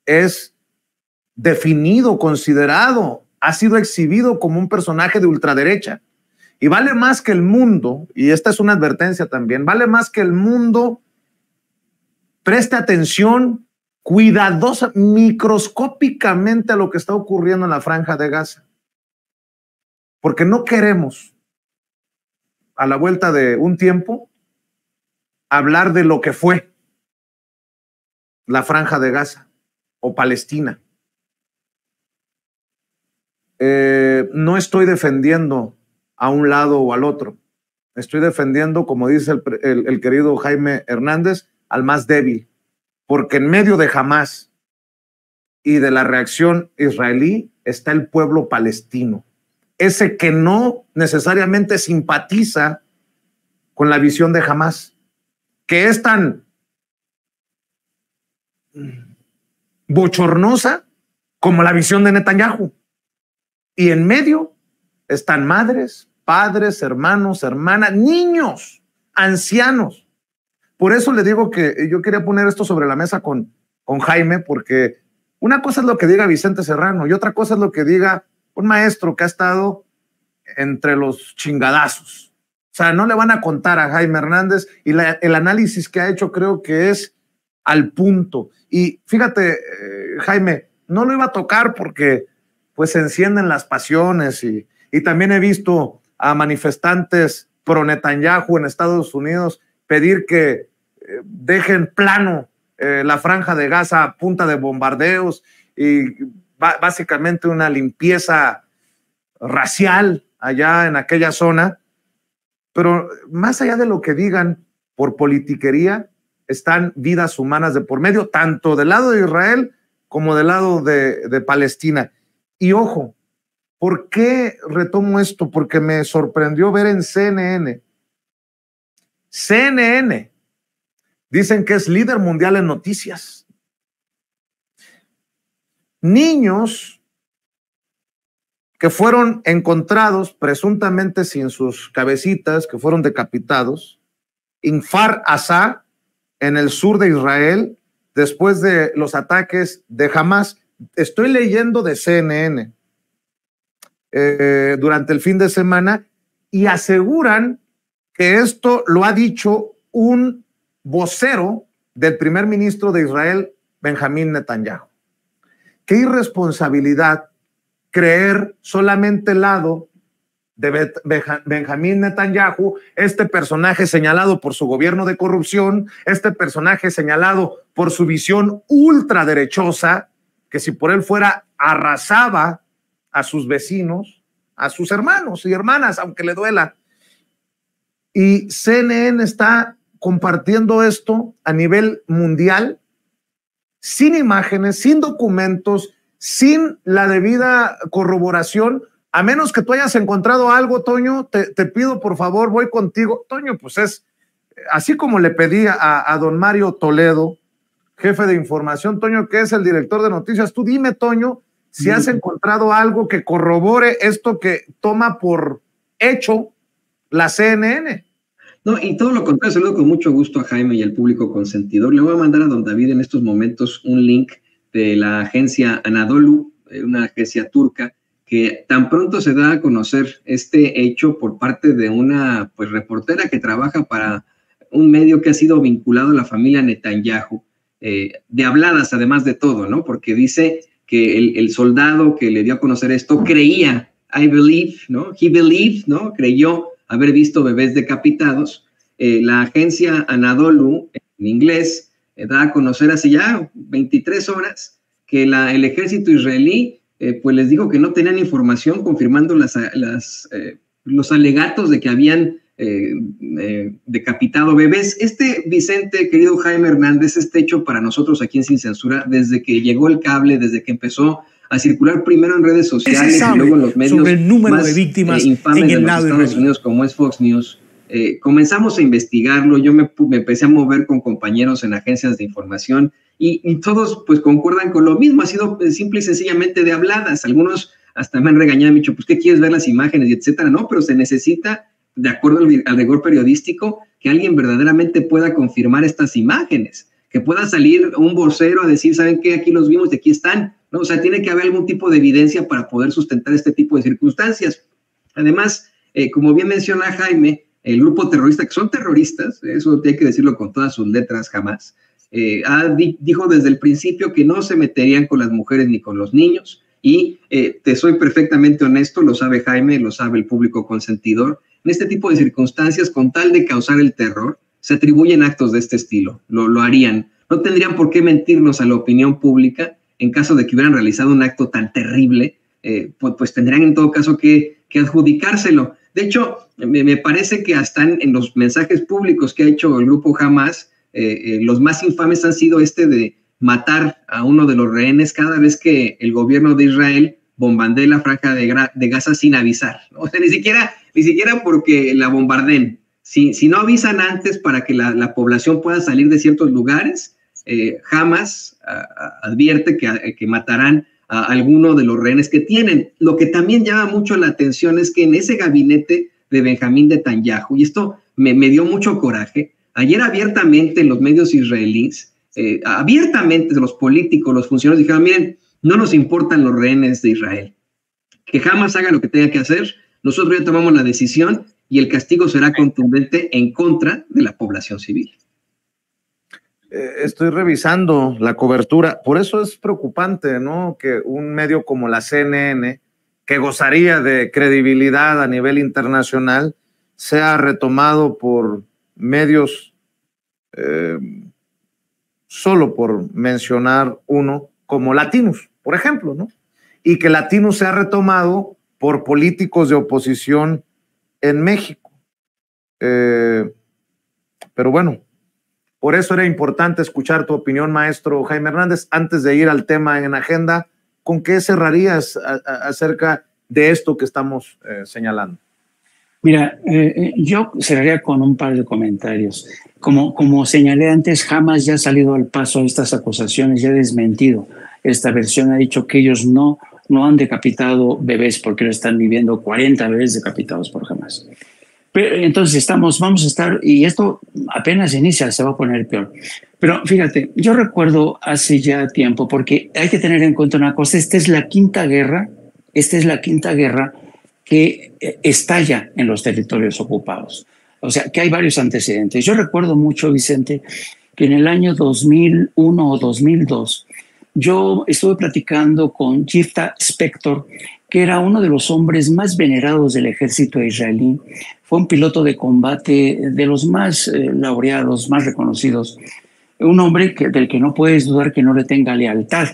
es definido, considerado, ha sido exhibido como un personaje de ultraderecha. Y vale más que el mundo, y esta es una advertencia también, vale más que el mundo preste atención cuidadosa, microscópicamente a lo que está ocurriendo en la Franja de Gaza. Porque no queremos, a la vuelta de un tiempo, hablar de lo que fue la Franja de Gaza o Palestina. No estoy defendiendo a un lado o al otro. Estoy defendiendo, como dice el querido Jaime Hernández, al más débil. Porque en medio de Hamás y de la reacción israelí está el pueblo palestino. Ese que no necesariamente simpatiza con la visión de Hamás, que es tan bochornosa como la visión de Netanyahu. Y en medio están madres, padres, hermanos, hermanas, niños, ancianos. Por eso le digo que yo quería poner esto sobre la mesa con Jaime, porque una cosa es lo que diga Vicente Serrano y otra cosa es lo que diga un maestro que ha estado entre los chingadazos. O sea, no le van a contar a Jaime Hernández y el análisis que ha hecho creo que es al punto. Y fíjate, Jaime, no lo iba a tocar porque pues se encienden las pasiones y también he visto a manifestantes pro Netanyahu en Estados Unidos pedir que dejen plano la Franja de Gaza a punta de bombardeos y básicamente una limpieza racial allá en aquella zona. Pero más allá de lo que digan por politiquería, están vidas humanas de por medio, tanto del lado de Israel como del lado de Palestina. Y ojo, ¿por qué retomo esto? Porque me sorprendió ver en CNN. CNN dicen que es líder mundial en noticias. Niños que fueron encontrados presuntamente sin sus cabecitas, que fueron decapitados, en Kfar Aza, en el sur de Israel, después de los ataques de Hamás. Estoy leyendo de CNN durante el fin de semana y aseguran que esto lo ha dicho un vocero del primer ministro de Israel, Benjamín Netanyahu. Qué irresponsabilidad creer solamente el lado de Benjamín Netanyahu, este personaje señalado por su gobierno de corrupción, este personaje señalado por su visión ultraderechosa, que si por él fuera arrasaba a sus vecinos, a sus hermanos y hermanas, aunque le duela. Y CNN está compartiendo esto a nivel mundial, sin imágenes, sin documentos, sin la debida corroboración, a menos que tú hayas encontrado algo, Toño, te pido por favor, voy contigo. Toño, pues es, así como le pedí a don Mario Toledo, jefe de información, Toño, que es el director de noticias, tú dime, Toño, si has encontrado algo que corrobore esto que toma por hecho la CNN. No, y todo lo contrario, saludo con mucho gusto a Jaime y al público consentidor. Le voy a mandar a don David en estos momentos un link de la agencia Anadolu, una agencia turca, que tan pronto se da a conocer este hecho por parte de una pues reportera que trabaja para un medio que ha sido vinculado a la familia Netanyahu, de habladas además de todo, ¿no? Porque dice que el soldado que le dio a conocer esto creía, I believe, ¿no? He believed, ¿no? Creyó haber visto bebés decapitados. La agencia Anadolu, en inglés, da a conocer hace ya 23 horas que el ejército israelí pues les dijo que no tenían información confirmando los alegatos de que habían decapitado bebés. Vicente, querido Jaime Hernández, hecho para nosotros aquí en Sin Censura desde que llegó el cable, desde que empezó a circular primero en redes sociales y luego en los medios sobre el número más de víctimas infames en de el los lado Estados Unidos, como es Fox News. Comenzamos a investigarlo, yo me empecé a mover con compañeros en agencias de información y todos pues concuerdan con lo mismo, ha sido simple y sencillamente de habladas. Algunos hasta me han regañado, me han dicho, pues ¿qué quieres ver las imágenes? Y etcétera. No, pero se necesita, de acuerdo al rigor periodístico, que alguien verdaderamente pueda confirmar estas imágenes, que pueda salir un vocero a decir, ¿saben qué? Aquí los vimos y aquí están, ¿no? O sea, tiene que haber algún tipo de evidencia para poder sustentar este tipo de circunstancias. Además, como bien menciona Jaime, el grupo terrorista, que son terroristas, eso hay que decirlo con todas sus letras, jamás, dijo desde el principio que no se meterían con las mujeres ni con los niños, y te soy perfectamente honesto, lo sabe Jaime, lo sabe el público consentidor, en este tipo de circunstancias, con tal de causar el terror, se atribuyen actos de este estilo, lo harían. No tendrían por qué mentirnos a la opinión pública en caso de que hubieran realizado un acto tan terrible, pues tendrían en todo caso que adjudicárselo. De hecho, me parece que hasta en los mensajes públicos que ha hecho el grupo Hamas, los más infames han sido de matar a uno de los rehenes cada vez que el gobierno de Israel bombardea la franja de Gaza sin avisar, ¿no? O sea, ni siquiera porque la bombardeen. Si no avisan antes para que la población pueda salir de ciertos lugares, Hamas advierte que matarán a alguno de los rehenes que tienen. Lo que también llama mucho la atención es que en ese gabinete de Benjamín Netanyahu, y esto me dio mucho coraje, ayer abiertamente en los medios israelíes, abiertamente los políticos, los funcionarios dijeron, miren, no nos importan los rehenes de Israel, que Hamas haga lo que tenga que hacer, nosotros ya tomamos la decisión y el castigo será contundente en contra de la población civil. Estoy revisando la cobertura, por eso es preocupante, ¿no? Que un medio como la CNN, que gozaría de credibilidad a nivel internacional, sea retomado por medios, solo por mencionar uno, como Latinos, por ejemplo, ¿no? Y que Latinos sea retomado por políticos de oposición en México. Pero bueno, por eso era importante escuchar tu opinión, maestro Jaime Hernández. Antes de ir al tema en agenda, ¿con qué cerrarías acerca de esto que estamos señalando? Mira, yo cerraría con un par de comentarios. Como señalé antes, Hamas ya ha salido al paso a estas acusaciones, ya ha desmentido esta versión, ha dicho que ellos no han decapitado bebés porque lo están viviendo 40 bebés decapitados por Hamas. Pero entonces vamos a estar, y esto apenas inicia, se va a poner peor. Pero fíjate, yo recuerdo hace ya tiempo, porque hay que tener en cuenta una cosa, esta es la quinta guerra que estalla en los territorios ocupados. O sea, que hay varios antecedentes. Yo recuerdo mucho, Vicente, que en el año 2001 o 2002, yo estuve platicando con Yiftah Spector, que era uno de los hombres más venerados del ejército israelí. Fue un piloto de combate de los más laureados, más reconocidos. Un hombre del que no puedes dudar que no le tenga lealtad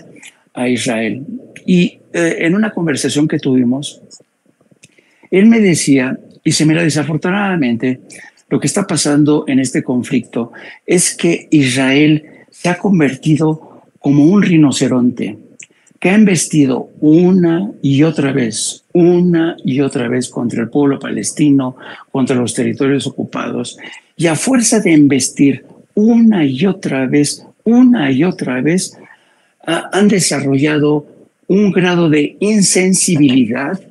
a Israel. Y en una conversación que tuvimos, él me decía, y mira, desafortunadamente, lo que está pasando en este conflicto es que Israel se ha convertido como un rinoceronte que ha embestido una y otra vez contra el pueblo palestino, contra los territorios ocupados, y a fuerza de embestir una y otra vez, han desarrollado un grado de insensibilidad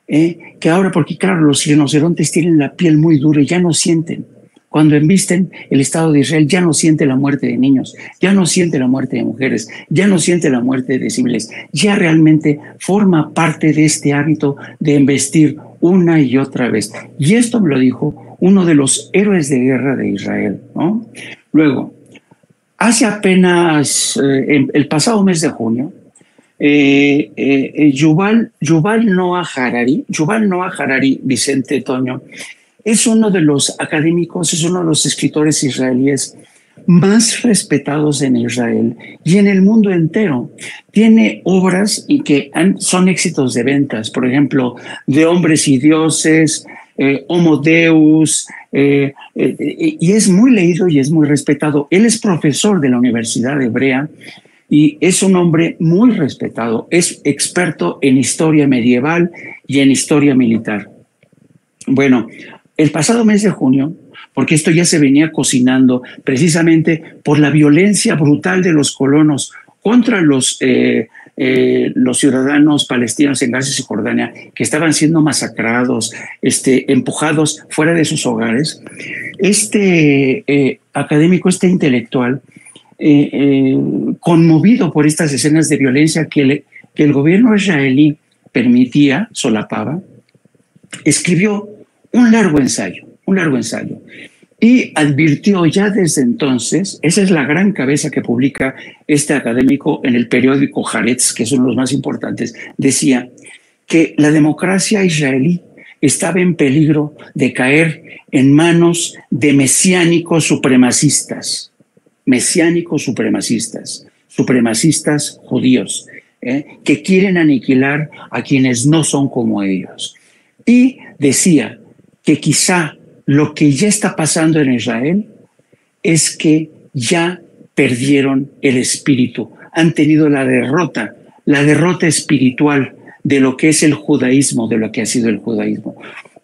que ahora, porque claro, los rinocerontes tienen la piel muy dura y ya no sienten. Cuando embisten, el Estado de Israel ya no siente la muerte de niños, ya no siente la muerte de mujeres, ya no siente la muerte de civiles, ya realmente forma parte de este hábito de embestir una y otra vez. Y esto me lo dijo uno de los héroes de guerra de Israel, ¿no? Luego, hace apenas el pasado mes de junio, Yuval Noah Harari, Vicente Toño, es uno de los académicos, es uno de los escritores israelíes más respetados en Israel y en el mundo entero. Tiene obras y que son éxitos de ventas, por ejemplo, De hombres y dioses, Homo Deus, y es muy leído y es muy respetado. Él es profesor de la Universidad Hebrea y es un hombre muy respetado, es experto en historia medieval y en historia militar. Bueno, el pasado mes de junio, porque esto ya se venía cocinando precisamente por la violencia brutal de los colonos contra los ciudadanos palestinos en Gaza y Cisjordania, que estaban siendo masacrados, empujados fuera de sus hogares, este académico, este intelectual, conmovido por estas escenas de violencia que el gobierno israelí permitía, solapaba, escribió un largo ensayo, y advirtió ya desde entonces, esa es la gran cabeza que publica este académico en el periódico Haaretz, que es uno de los más importantes, decía que la democracia israelí estaba en peligro de caer en manos de mesiánicos supremacistas judíos, que quieren aniquilar a quienes no son como ellos. Y decía que quizá lo que ya está pasando en Israel es que ya perdieron el espíritu, han tenido la derrota espiritual de lo que es el judaísmo, de lo que ha sido el judaísmo.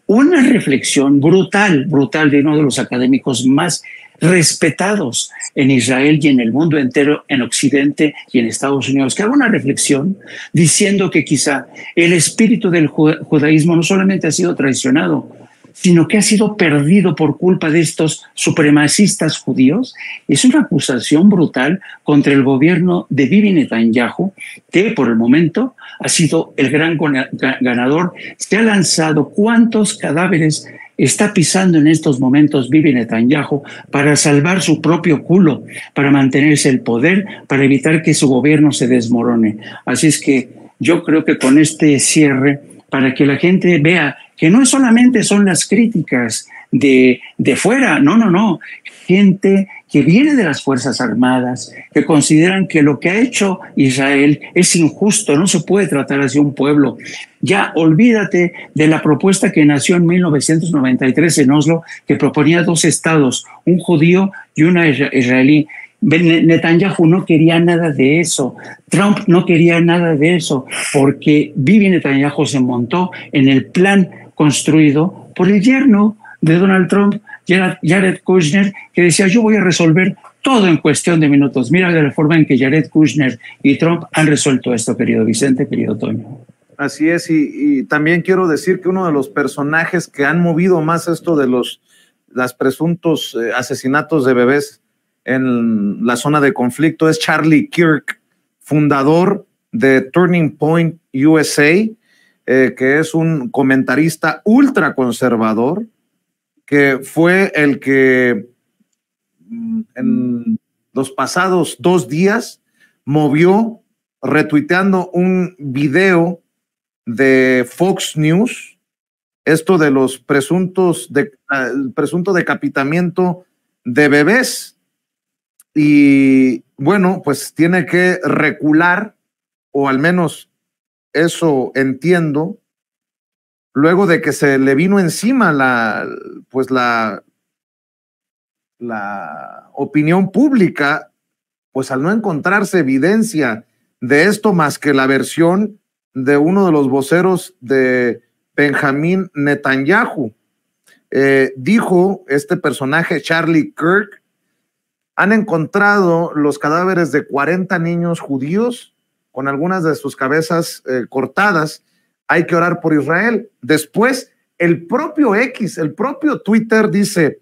Una reflexión brutal de uno de los académicos más respetados en Israel y en el mundo entero, en Occidente y en Estados Unidos, que haga una reflexión diciendo que quizá el espíritu del judaísmo no solamente ha sido traicionado, sino que ha sido perdido por culpa de estos supremacistas judíos. Es una acusación brutal contra el gobierno de Bibi Netanyahu, que por el momento ha sido el gran ganador. Se ha lanzado cuántos cadáveres está pisando en estos momentos Bibi Netanyahu para salvar su propio culo, para mantenerse el poder, para evitar que su gobierno se desmorone. Así es que yo creo que con este cierre, para que la gente vea que no solamente son las críticas de fuera, no, gente que viene de las Fuerzas Armadas, que consideran que lo que ha hecho Israel es injusto, no se puede tratar así a un pueblo. Ya olvídate de la propuesta que nació en 1993 en Oslo, que proponía 2 estados, un judío y una israelí. Netanyahu no quería nada de eso, Trump no quería nada de eso, porque Bibi Netanyahu se montó en el plan construido por el yerno de Donald Trump, Jared Kushner, que decía: yo voy a resolver todo en cuestión de minutos. Mira de la forma en que Jared Kushner y Trump han resuelto esto, querido Vicente, querido Toño. Así es, y también quiero decir que uno de los personajes que han movido más esto de los presuntos asesinatos de bebés en la zona de conflicto es Charlie Kirk, fundador de Turning Point USA, que es un comentarista ultraconservador, que fue el que en los pasados 2 días movió, retuiteando un video de Fox News, esto de los el presunto decapitamiento de bebés. Y bueno, pues tiene que recular, o al menos eso entiendo, luego de que se le vino encima la opinión pública, pues al no encontrarse evidencia de esto más que la versión de uno de los voceros de Benjamín Netanyahu. Dijo este personaje, Charlie Kirk: han encontrado los cadáveres de 40 niños judíos con algunas de sus cabezas cortadas. Hay que orar por Israel. Después, el propio X, el propio Twitter dice: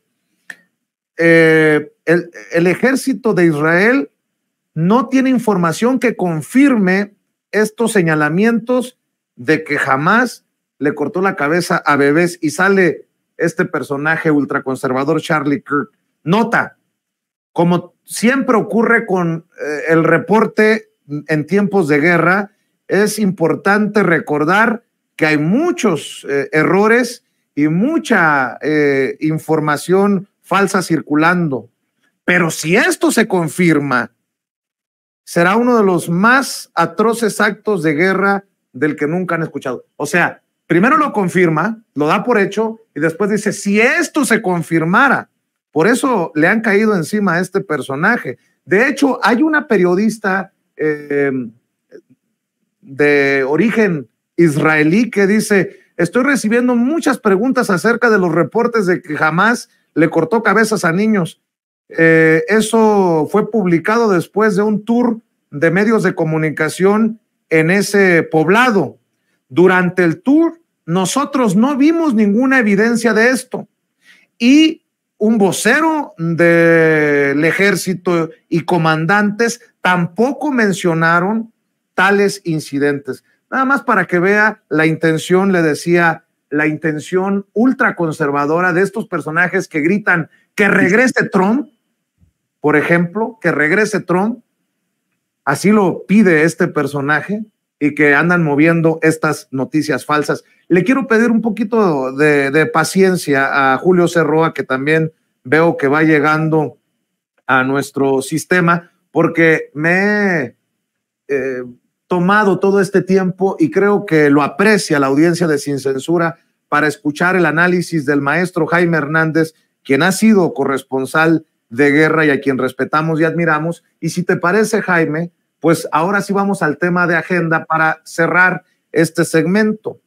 el ejército de Israel no tiene información que confirme estos señalamientos de que jamás le cortó la cabeza a bebés. Y sale este personaje ultraconservador, Charlie Kirk. Nota: como siempre ocurre con el reporte en tiempos de guerra, es importante recordar que hay muchos errores y mucha información falsa circulando. Pero si esto se confirma, será uno de los más atroces actos de guerra del que nunca han escuchado. O sea, primero lo confirma, lo da por hecho, y después dice: si esto se confirmara. Por eso le han caído encima a este personaje. De hecho, hay una periodista de origen israelí que dice: estoy recibiendo muchas preguntas acerca de los reportes de que jamás le cortó cabezas a niños. Eso fue publicado después de un tour de medios de comunicación en ese poblado. Durante el tour, nosotros no vimos ninguna evidencia de esto. Y un vocero del ejército y comandantes tampoco mencionaron tales incidentes. Nada más para que vea la intención, le decía, la intención ultraconservadora de estos personajes que gritan que regrese Trump, por ejemplo, que regrese Trump. Así lo pide este personaje y que andan moviendo estas noticias falsas. Le quiero pedir un poquito de paciencia a Julio Cerroa, que también veo que va llegando a nuestro sistema, porque me he tomado todo este tiempo y creo que lo aprecia la audiencia de Sin Censura para escuchar el análisis del maestro Jaime Hernández, quien ha sido corresponsal de guerra y a quien respetamos y admiramos. Y si te parece, Jaime, pues ahora sí vamos al tema de agenda para cerrar este segmento.